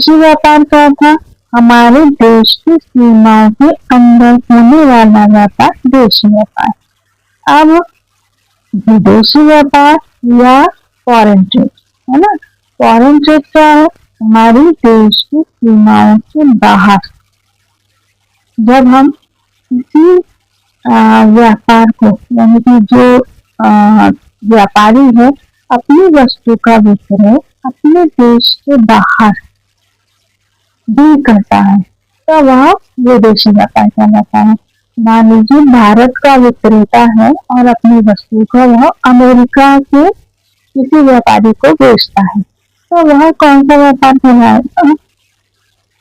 विदेशी व्यापार क्या था? हमारे देश की सीमाओं के अंदर होने वाला व्यापार देशी व्यापार। अब विदेशी व्यापार या फॉरेन ट्रेड, है ना। फॉरेन ट्रेड क्या है? हमारी देश की सीमाओं के बाहर जब हम किसी व्यापार को, यानी कि जो व्यापारी है अपनी वस्तु का विक्रय अपने देश के बाहर भी करता है तो वह विदेशी व्यापार कहलाता है। मान लीजिए भारत का विक्रेता है और अपनी वस्तु को वह अमेरिका के किसी व्यापारी को बेचता है तो वह कौन सा व्यापार कहलाएगा?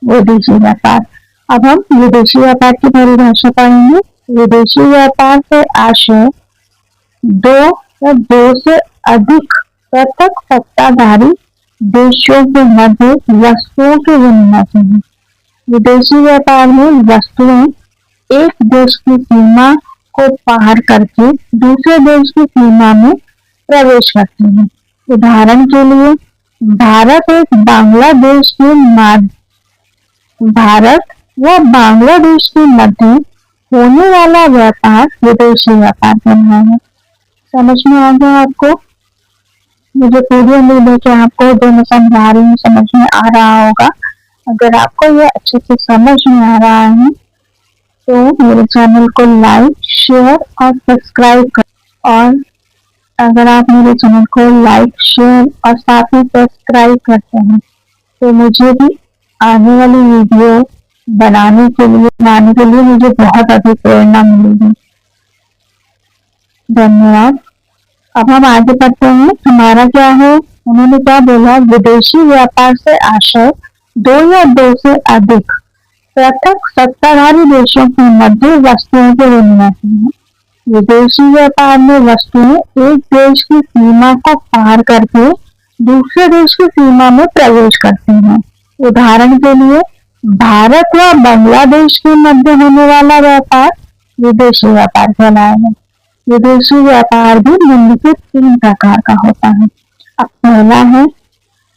विदेशी व्यापार। अब हम विदेशी व्यापार की परिभाषा पढ़ेंगे। विदेशी व्यापार से आशय दो या दो से अधिक पृथक सत्ताधारी देशों के मध्य वस्तुओं के विनिमय से है। विदेशी व्यापार में वस्तुएं एक देश की सीमा को पार करके दूसरे देश की सीमा में प्रवेश करती है। उदाहरण के लिए भारत व बांग्लादेश के मध्य होने वाला व्यापार विदेशी व्यापार कहलाएगा। समझ में आ गया आपको? मुझे पूरी उम्मीद है कि आपको जो मैं समझा रही हूँ समझ में आ रहा होगा। अगर आपको यह अच्छे से समझ में आ रहा है तो मेरे चैनल को लाइक, शेयर और सब्सक्राइब कर। और अगर आप मेरे चैनल को लाइक, शेयर और साथ ही सब्सक्राइब करते हैं तो मुझे भी आने वाली वीडियो बनाने के लिए मुझे बहुत अधिक प्रेरणा मिलेगी। धन्यवाद। अब हम आगे बढ़ते हैं। हमारा क्या है? उन्होंने क्या बोला? विदेशी व्यापार से आशय दो या दो से अधिक पृथक सत्ताधारी देशों के मध्य वस्तुओं के विनिमय से है। विदेशी व्यापार में वस्तुएं एक देश की सीमा को पार करके दूसरे देश की सीमा में प्रवेश करती हैं। उदाहरण के लिए भारत व बांग्लादेश के मध्य होने वाला व्यापार विदेशी व्यापार कहलाएगा। विदेशी व्यापार भी निम्नलिखित 3 प्रकार का होता है। अब पहला है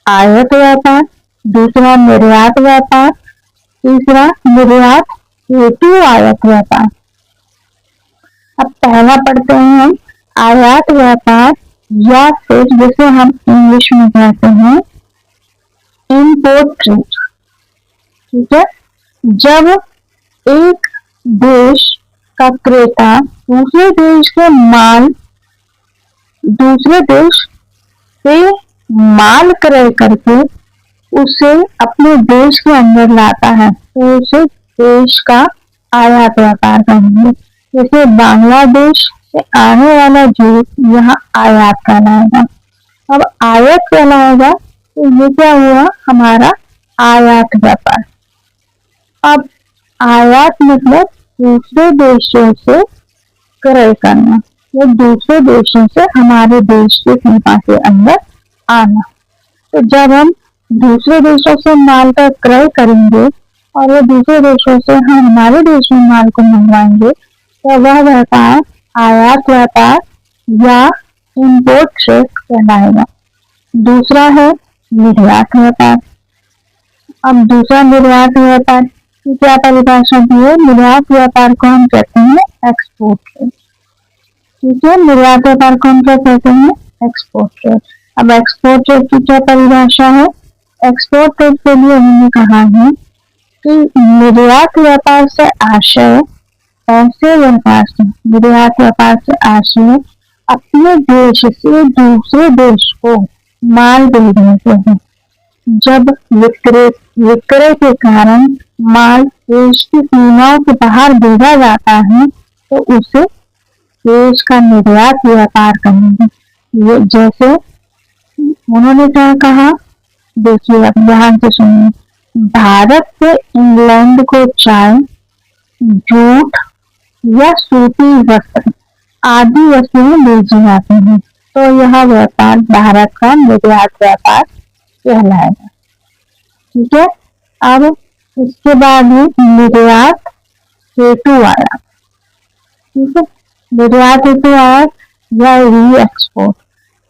आयात व्यापार, दूसरा निर्यात व्यापार, तीसरा निर्यात हेतु आयात व्यापार। अब पहला पढ़ते हैं हम आयात व्यापार या फिर जिसे हम इंग्लिश में कहते हैं इम्पोर्ट ट्रेड। ठीक है। जब एक देश का क्रेता दूसरे देश से माल क्रय करके उसे अपने देश के अंदर लाता है तो उसे देश का आयात व्यापार कहेंगे। जैसे बांग्लादेश से आने वाला जूट यहाँ आयात कहलाएगा। अब आयात कहलाएगा तो ये क्या हुआ? हमारा आयात व्यापार। अब आयात मतलब दूसरे देशों से क्रय करना, वो दूसरे देशों से हमारे देश की सीमा के अंदर आना। तो जब हम दूसरे देशों से माल का क्रय करेंगे और वो दूसरे देशों से हम हमारे देश में माल को मंगवाएंगे तो वह व्यापार आयात व्यापार या इम्पोर्ट ट्रेड कहलाएगा। दूसरा है निर्यात व्यापार। अब दूसरा निर्यात व्यापार की क्या परिभाषा दी है? निर्यात व्यापार को हम कहते हैं एक्सपोर्ट ट्रेड। ठीक है। निर्यात व्यापार को हम क्या कहते हैं? Export trade. अब एक्सपोर्ट ट्रेड की क्या परिभाषा है? एक्सपोर्ट ट्रेड के लिए उन्होंने कहा है कि निर्यात व्यापार से आशय ऐसे व्यापार से, निर्यात व्यापार से आशय अपने देश से दूसरे देश को माल भेजने से है। जब विक्रय के कारण माल देश की सीमाओं के बाहर भेजा जाता है तो उसे देश का निर्यात व्यापार कहेंगे। ये जैसे उन्होंने क्या कहा? देखिए अब ध्यान से सुनिए। भारत से इंग्लैंड को चाय, जूट या सूती वस्त्र आदि वस्तुएं भेजी जाती हैं तो यह व्यापार भारत का निर्यात व्यापार कहलाएगा। ठीक है। अब इसके बाद है निर्यात हेतु आयात। ठीक है। निर्यात हेतु आयात या री एक्सपोर्ट।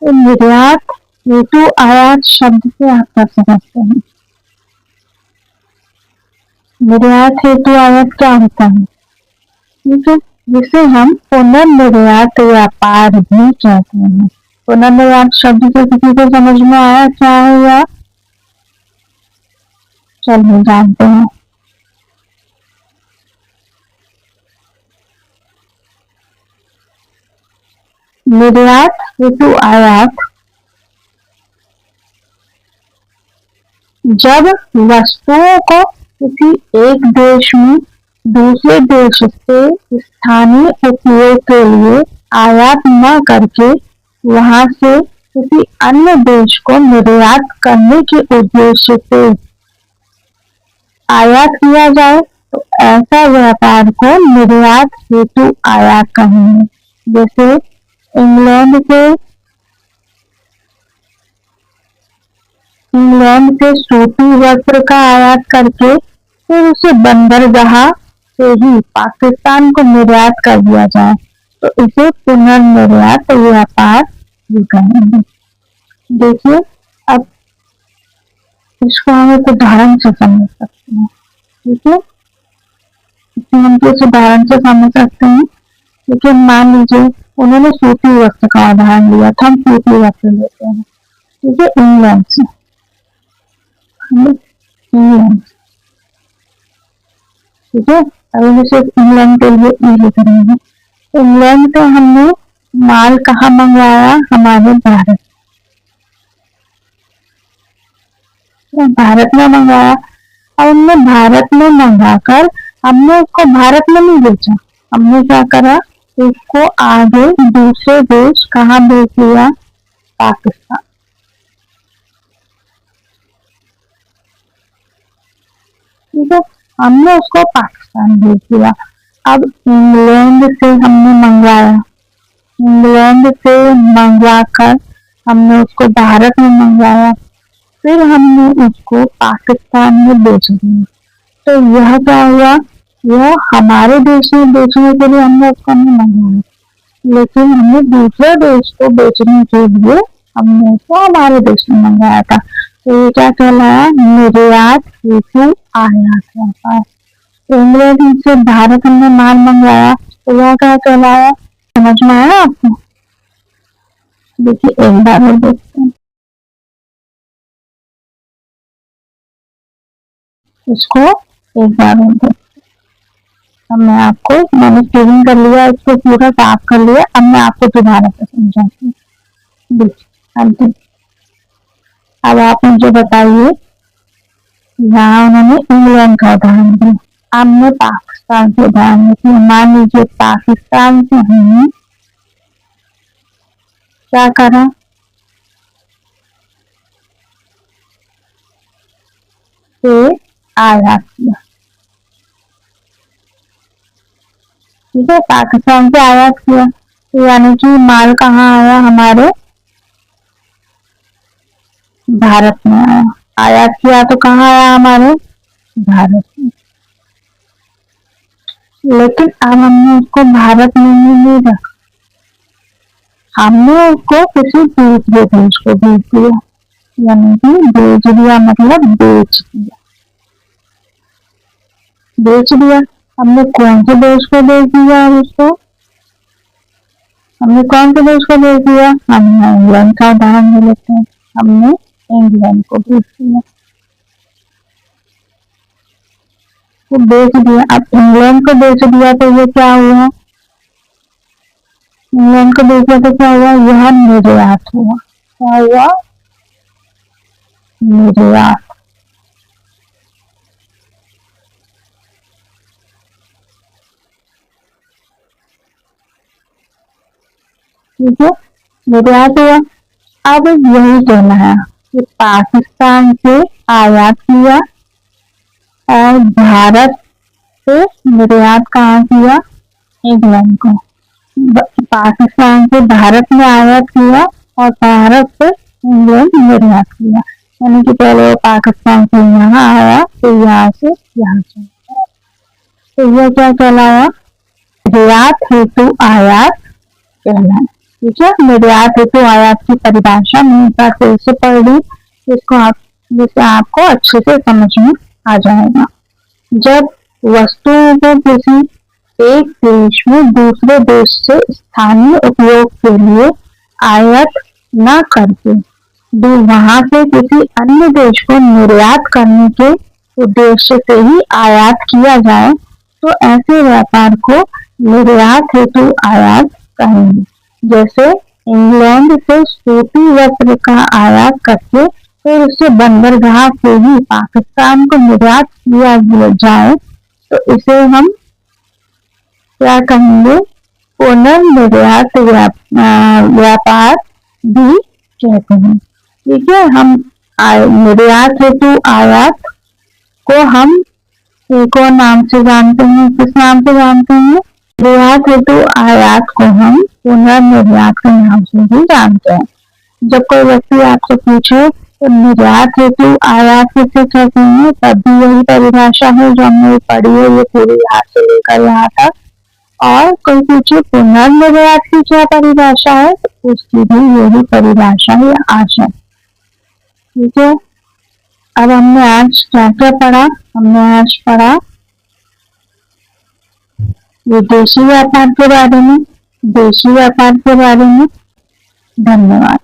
तो निर्यात हेतु आयात शब्द से आप कर समझते हैं निर्यात हेतु आयात क्या होता है? ठीक है, जिसे हम पुनर्निर्यात व्यापार भी कहते हैं। पुनर्निर्यात शब्द से किसी को समझ में आया क्या है या चलिए जानते हैं। निर्यात हेतु आयात जब वस्तुओं को किसी एक देश में दूसरे देश से स्थानीय उपयोग के लिए आयात न करके वहां से किसी अन्य देश को निर्यात करने के उद्देश्य से आयात किया जाए तो ऐसा व्यापार को निर्यात हेतु आयात कहेंगे। जैसे इंग्लैंड से सूती वस्त्र का आयात करके फिर उसे बंदरगाह से ही पाकिस्तान को निर्यात कर दिया जाए तो इसे पुनर्निर्यात व्यापार भी कहेंगे। देखिए, अब इसको हम एक उदाहरण से समझ सकते हैं। ठीक है, इसमें हम किस उदाहरण से समझ सकते हैं? लेकिन मान लीजिए उन्होंने सूती वस्त्र का उदाहरण लिया था, हम सूती वस्त्र लेते हैं। ठीक है, इंग्लैंड से इंग्लैंड, ठीक है, अभी सिर्फ इंग्लैंड के लिए लिख रहे हैं। इंग्लैंड से हमने माल कहाँ मंगवाया? हमारे भारत में मंगवाया। और हमने भारत में मंगाकर हमने उसको भारत में नहीं बेचा, हमने क्या करा, उसको आगे दूसरे देश कहाँ भेज दिया? पाकिस्तान। ठीक है, हमने उसको पाकिस्तान भेज दिया। अब इंग्लैंड से हमने मंगवाया, इंग्लैंड से मंगवाकर हमने उसको भारत में मंगवाया, फिर हमने उसको पाकिस्तान में बेच दिया। तो यह क्या हुआ? यह हमारे देश में बेचने के लिए हमने उसको नहीं मंगवाया, लेकिन हमने दूसरे देश को बेचने के लिए हमने उसको हमारे देश में मंगाया था। तो ये क्या कहलाया? निर्यात हेतु आयात व्यापार। इंग्लैंड से भारत हमने माल मंगवाया तो यह क्या कहलाया? समझ में आया आपको? देखिए एक बार और देखते हैं इसको, एक बार और देखते। मैं आपको, मैंने स्क्रीन कर लिया, इसको पूरा साफ कर लिया। अब मैं आपको दोबारा से समझाती हूँ। देखिए अब आप मुझे बताइए, यहाँ उन्होंने इंग्लैंड का उदाहरण दिया, हमने पाकिस्तान से उदाहरण दिया। मान लीजिए पाकिस्तान से हमने क्या करा? से आयात किया। ठीक है, पाकिस्तान से आयात किया तो यानी कि माल कहाँ आया? हमारे भारत में आया। आयात किया तो कहाँ आया? हमारे भारत में। लेकिन अब हमने उसको भारत में नहीं रखा, हमने उसको किसी दूसरे देश को भेज दिया, यानी कि भेज दिया मतलब बेच दिया। बेच दिया हमने कौन से देश को भेज दिया? उसको हमने कौन से देश को भेज दिया? हमने इंग्लैंड का उदाहरण ले लेते हैं, हमने इंग्लैंड को भेज दिया, तो बेच दिया। अब इंग्लैंड को बेच दिया तो ये क्या हुआ? इंग्लैंड को बेच दिया तो क्या हुआ? यह निर्यात हुआ। क्या हुआ? निर्यात। ठीक है, निर्यात हुआ। अब यही कहना है कि पाकिस्तान से आयात किया और भारत से निर्यात कहाँ किया? इंग्लैंड को। पाकिस्तान से भारत में आयात किया और भारत से इंग्लैंड निर्यात किया, यानी कि पहले पाकिस्तान से यहाँ आया तो यहाँ से यहाँ से। तो यह क्या कहलाया? निर्यात हेतु आयात कहलाया। ठीक है, निर्यात हेतु आयात की परिभाषा मैंने फिर से पढ़ ली, जिसको आप, जिससे आपको अच्छे से समझ में आ जाएगा। जब वस्तुओं को किसी एक देश में दूसरे देश से स्थानीय उपयोग के लिए आयात न करके वहां से किसी अन्य देश को निर्यात करने के उद्देश्य से ही आयात किया जाए तो ऐसे व्यापार को निर्यात हेतु आयात कहेंगे। जैसे इंग्लैंड से सूती वस्त्र का आयात करके फिर उसे बंदरगाह से ही पाकिस्तान को निर्यात किया जाए तो इसे हम क्या कहेंगे, पुनर्निर्यात व्यापार भी कहते हैं। ठीक है, हम निर्यात हेतु आयात को हम एक और नाम से जानते हैं। किस नाम से जानते हैं? निर्यात हेतु आयात को हम पुनर्निर्यात के नाम से भी जानते हैं। जब कोई व्यक्ति आपसे पूछे तो निर्यात हेतु आयात किसे कहते हैं, तब भी यही परिभाषा है जो हमने पढ़ी है, ये पूरी यहाँ से लेकर यहाँ तक। और कोई पूछे पुनर्निर्यात की क्या परिभाषा है तो उसकी भी यही परिभाषा है, आशा। ठीक है, अब हमने आज क्या क्या पढ़ा? हमने आज पढ़ा विदेशी व्यापार के बारे में, देशी व्यापार के बारे में। धन्यवाद।